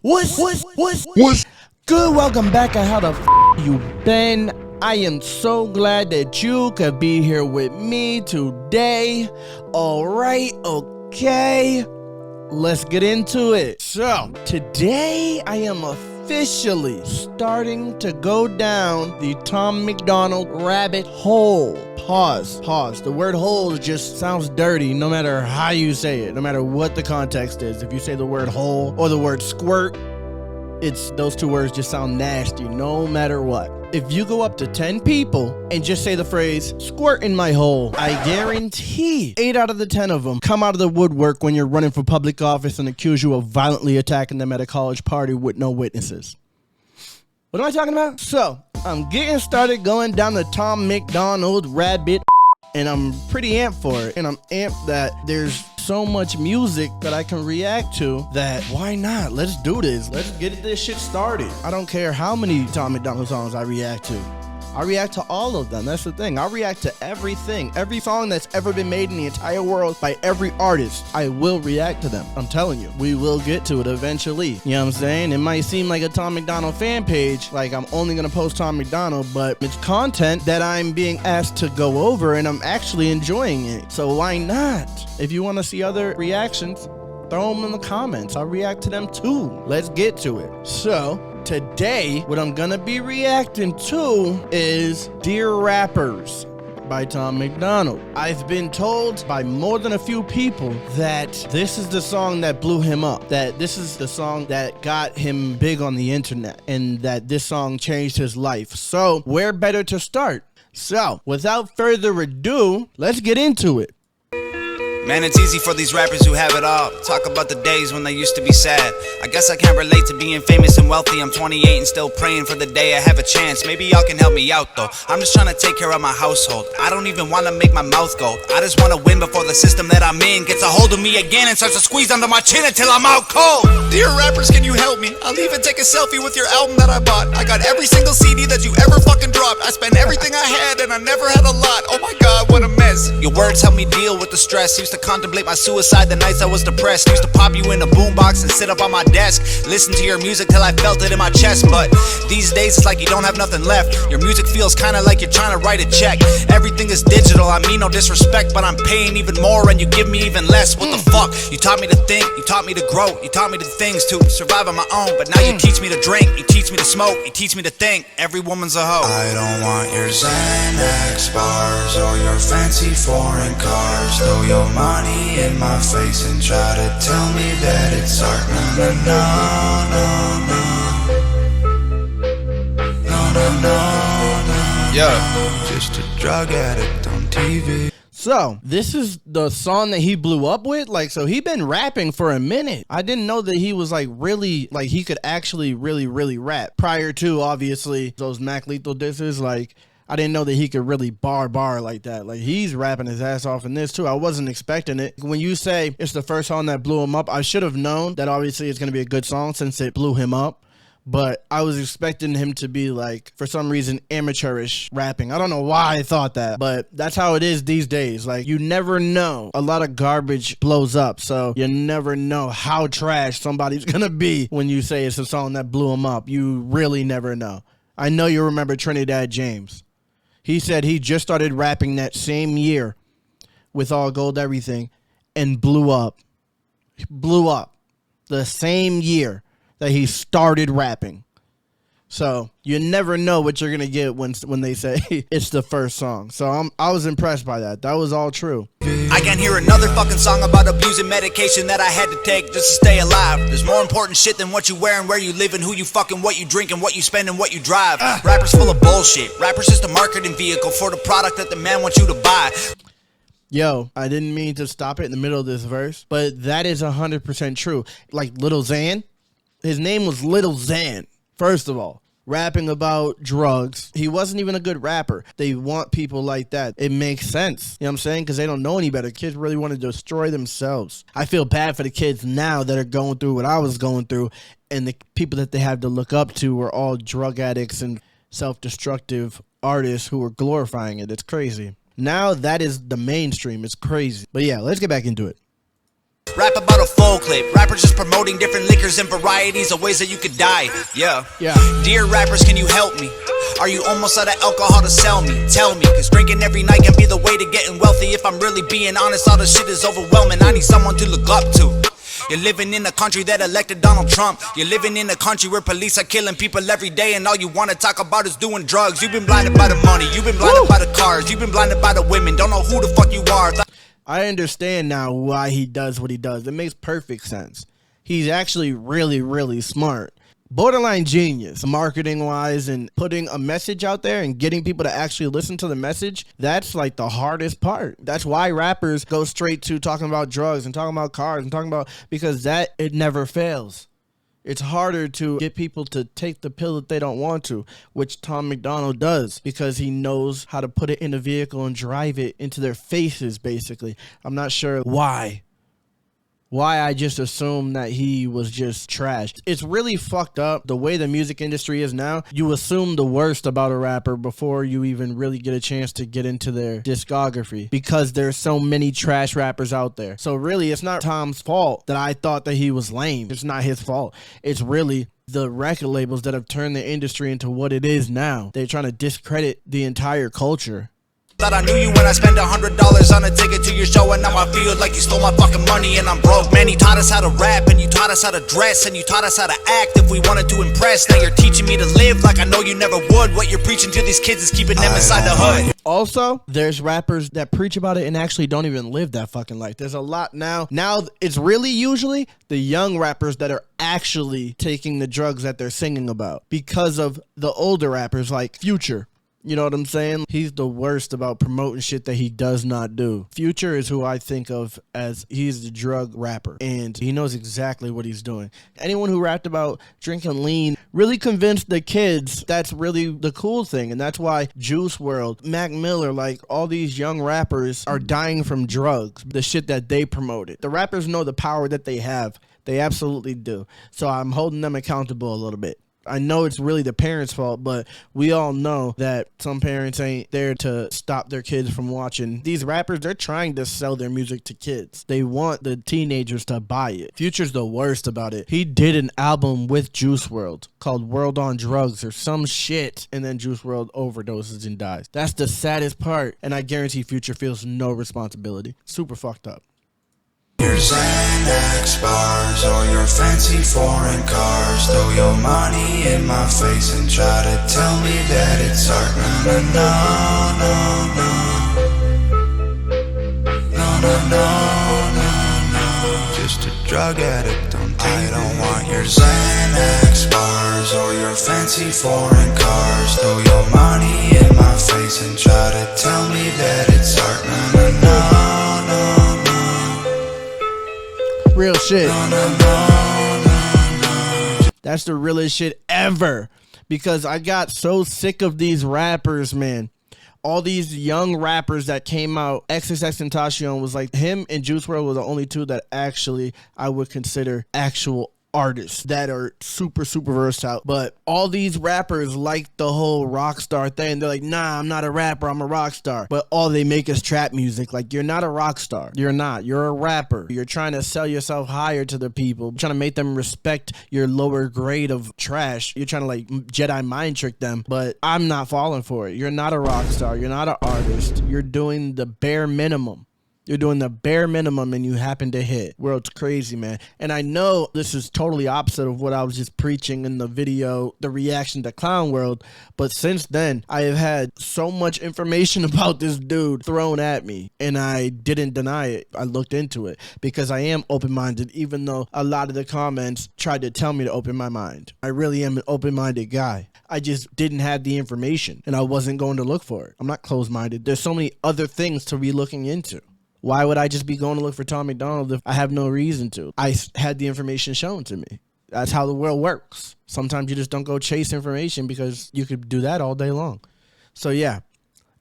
What's good? Welcome back. And how the you been? I am so glad that you could be here with me today. Alright, okay. Let's get into it. So, today I am officially starting to go down the Tom MacDonald rabbit hole. Pause. The word hole just sounds dirty no matter how you say it, no matter what the context is. If you say the word hole or the word squirt, those two words just sound nasty no matter what. If you go up to 10 people and just say the phrase, squirt in my hole, I guarantee 8 out of the 10 of them come out of the woodwork when you're running for public office and accuse you of violently attacking them at a college party with no witnesses. What am I talking about? So, I'm getting started going down the Tom MacDonald rabbit, and I'm pretty amped for it. And I'm amped that there's so much music that I can react to that why not? Let's do this. Let's get this shit started. I don't care how many Tom MacDonald songs I react to. I react to all of them. That's the thing. I react to everything. Every song that's ever been made in the entire world by every artist, I will react to them. I'm telling you, we will get to it eventually. You know what I'm saying? It might seem like a Tom MacDonald fan page, like I'm only going to post Tom MacDonald, but it's content that I'm being asked to go over and I'm actually enjoying it. So why not? If you want to see other reactions, throw them in the comments. I'll react to them too. Let's get to it. So, today, what I'm gonna be reacting to is Dear Rappers by Tom MacDonald. I've been told by more than a few people that this is the song that blew him up, that this is the song that got him big on the internet, and that this song changed his life. So, where better to start? So, without further ado, let's get into it. Man, it's easy for these rappers who have it all. Talk about the days when they used to be sad. I guess I can't relate to being famous and wealthy. I'm 28 and still praying for the day I have a chance. Maybe y'all can help me out though. I'm just trying to take care of my household. I don't even want to make my mouth go. I just want to win before the system that I'm in gets a hold of me again and starts to squeeze under my chin until I'm out cold. Dear rappers, can you help me? I'll even take a selfie with your album that I bought. I got every single CD that you ever fucking dropped. I spent everything I had and I never had a lot. Oh my god, what a mess. Your words help me deal with the stress. Used to contemplate my suicide the nights I was depressed. Used to pop you in a boombox and sit up on my desk, listen to your music till I felt it in my chest. But these days it's like you don't have nothing left. Your music feels kinda like you're trying to write a check. Everything is digital, I mean no disrespect, but I'm paying even more and you give me even less. What the fuck? You taught me to think, you taught me to grow, you taught me the things to survive on my own. But now you teach me to drink, you teach me to smoke, you teach me to think. Every woman's a hoe. I don't want your Xanax bars or your fancy foreign cars. Throw your money in my face and try to tell me that it's art. No. Yeah, just a drug addict on TV. So, this is the song that he blew up with? Like, so he been rapping for a minute. I didn't know that he was like really, like he could actually really rap. Prior to, obviously, those Mac Lethal disses, like, I didn't know that he could really bar like that. Like, he's rapping his ass off in this too. I wasn't expecting it. When you say it's the first song that blew him up, I should have known that obviously it's going to be a good song since it blew him up. But I was expecting him to be like, for some reason, amateurish rapping. I don't know why I thought that, but that's how it is these days. Like, you never know. A lot of garbage blows up, so you never know how trash somebody's going to be when you say it's a song that blew him up. You really never know. I know you remember Trinidad James. He said he just started rapping that same year with All Gold Everything and blew up. Blew up the same year that he started rapping. So you never know what you're going to get when they say it's the first song. So I was impressed by that. That was all true. I can't hear another fucking song about abusing medication that I had to take just to stay alive. There's more important shit than what you wear and where you live and who you fucking, what you drink and what you spend and what you drive. Rappers full of bullshit. Rappers just a marketing vehicle for the product that the man wants you to buy. Yo, I didn't mean to stop it in the middle of this verse, but that is 100% true. Like Lil Xan, his name was Lil Xan, first of all. Rapping about drugs. He wasn't even a good rapper. They want people like that. It makes sense. You know what I'm saying? Because they don't know any better. Kids really want to destroy themselves. I feel bad for the kids now that are going through what I was going through, and the people that they have to look up to are all drug addicts and self-destructive artists who are glorifying it. It's crazy. Now that is the mainstream. It's crazy. But yeah, let's get back into it. Rap about out a full clip. Rappers just promoting different liquors and varieties of ways that you could die. Yeah. Dear rappers, can you help me? Are you almost out of alcohol to sell me? Tell me, cause drinking every night can be the way to getting wealthy. If I'm really being honest, all the shit is overwhelming. I need someone to look up to. You're living in a country that elected Donald Trump. You're living in a country where police are killing people every day, and all you wanna talk about is doing drugs. You've been blinded by the money, you've been blinded by the cars, you've been blinded by the women. Don't know who the fuck you are. I understand now why he does what he does. It makes perfect sense. He's actually really, really smart. Borderline genius, marketing wise, and putting a message out there and getting people to actually listen to the message. That's like the hardest part. That's why rappers go straight to talking about drugs and talking about cars and talking about, because it never fails. It's harder to get people to take the pill that they don't want to, which Tom MacDonald does, because he knows how to put it in a vehicle and drive it into their faces, basically. I'm not sure why I just assumed that he was just trash. It's really fucked up the way the music industry is now. You assume the worst about a rapper before you even really get a chance to get into their discography, because there's so many trash rappers out there. So really, it's not Tom's fault that I thought that he was lame. It's not his fault. It's really the record labels that have turned the industry into what it is now. They're trying to discredit the entire culture. Thought I knew you when I spent $100 on a ticket to your show, and now I feel like you stole my fucking money and I'm broke. Man, you taught us how to rap, and you taught us how to dress, and you taught us how to act if we wanted to impress. Now you're teaching me to live like I know you never would. What you're preaching to these kids is keeping them inside the hood. Also, there's rappers that preach about it and actually don't even live that fucking life. There's a lot now. Now it's really usually the young rappers that are actually taking the drugs that they're singing about, because of the older rappers like Future. You know what I'm saying? He's the worst about promoting shit that he does not do. Future is who I think of as he's the drug rapper, and he knows exactly what he's doing. Anyone who rapped about drinking lean really convinced the kids that's really the cool thing, and that's why Juice WRLD, Mac Miller, like all these young rappers are dying from drugs, the shit that they promoted. The rappers know the power that they have. They absolutely do. So I'm holding them accountable a little bit. I know it's really the parents' fault, but we all know that some parents ain't there to stop their kids from watching. These rappers, they're trying to sell their music to kids. They want the teenagers to buy it. Future's the worst about it. He did an album with Juice WRLD called World on Drugs or some shit, and then Juice WRLD overdoses and dies. That's the saddest part, and I guarantee Future feels no responsibility. Super fucked up. Your Xanax bars or your fancy foreign cars, throw your money in my face and try to tell me that it's art. No, no. Just a drug addict, I don't want your Xanax bars or your fancy foreign cars, throw your money in my face and try to tell me that it's art. No. Real shit. That's the realest shit ever, because I got so sick of these rappers, man. All these young rappers that came out. XXXTentacion was like, him and Juice WRLD were the only two that actually I would consider actual artists that are super, super versatile. But all these rappers like the whole rock star thing. They're like, nah, I'm not a rapper, I'm a rock star. But all they make is trap music. Like, you're not a rock star. You're not. You're a rapper. You're trying to sell yourself higher to the people, trying to make them respect your lower grade of trash. You're trying to like Jedi mind trick them. But I'm not falling for it. You're not a rock star. You're not an artist. You're doing the bare minimum. You're doing the bare minimum and you happen to hit. World's crazy, man. And I know this is totally opposite of what I was just preaching in the video, the reaction to Clown World. But since then, I have had so much information about this dude thrown at me, and I didn't deny it. I looked into it because I am open-minded, even though a lot of the comments tried to tell me to open my mind. I really am an open-minded guy. I just didn't have the information, and I wasn't going to look for it. I'm not closed-minded. There's so many other things to be looking into. Why would I just be going to look for Tom MacDonald if I have no reason to? I had the information shown to me. That's how the world works. Sometimes you just don't go chase information because you could do that all day long. So yeah.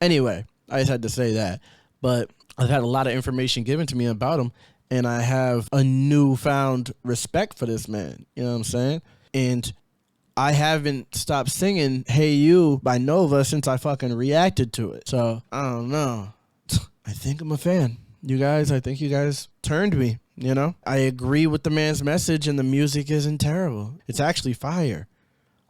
Anyway, I just had to say that. But I've had a lot of information given to me about him, and I have a newfound respect for this man. You know what I'm saying? And I haven't stopped singing Hey You by Nova since I fucking reacted to it. So, I don't know. I think I'm a fan. you guys, I think you guys turned me, you know? I agree with the man's message, and the music isn't terrible. It's actually fire.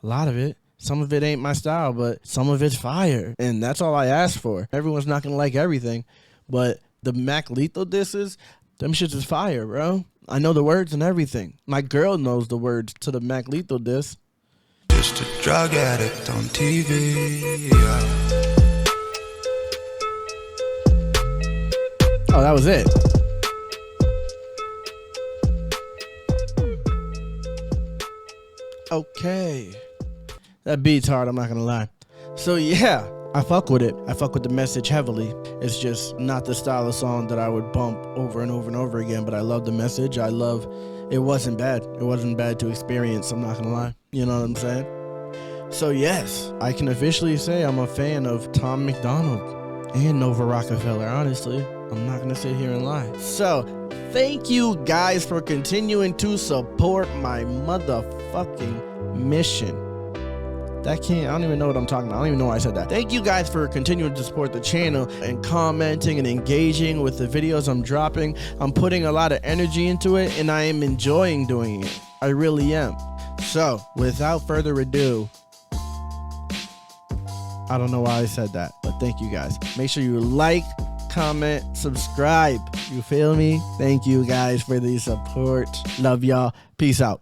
A lot of it. Some of it ain't my style, but some of it's fire. And that's all I ask for. Everyone's not going to like everything, but the Mac Lethal disses, them shits is fire, bro. I know the words and everything. My girl knows the words to the Mac Lethal diss. Just a drug addict on TV, yeah. Oh, that was it. Okay. That beat's hard, I'm not gonna lie. So yeah, I fuck with it. I fuck with the message heavily. It's just not the style of song that I would bump over and over and over again, but I love the message. I love, it wasn't bad. It wasn't bad to experience, I'm not gonna lie. You know what I'm saying? So yes, I can officially say I'm a fan of Tom MacDonald and Nova Rockefeller, honestly. I'm not gonna sit here and lie. So, thank you guys for continuing to support my motherfucking mission. I don't even know what I'm talking about. I don't even know why I said that. Thank you guys for continuing to support the channel and commenting and engaging with the videos I'm dropping. I'm putting a lot of energy into it, and I am enjoying doing it. I really am. So, without further ado, I don't know why I said that, but thank you guys. Make sure you like, comment, subscribe. You feel me? Thank you guys for the support. Love y'all. Peace out.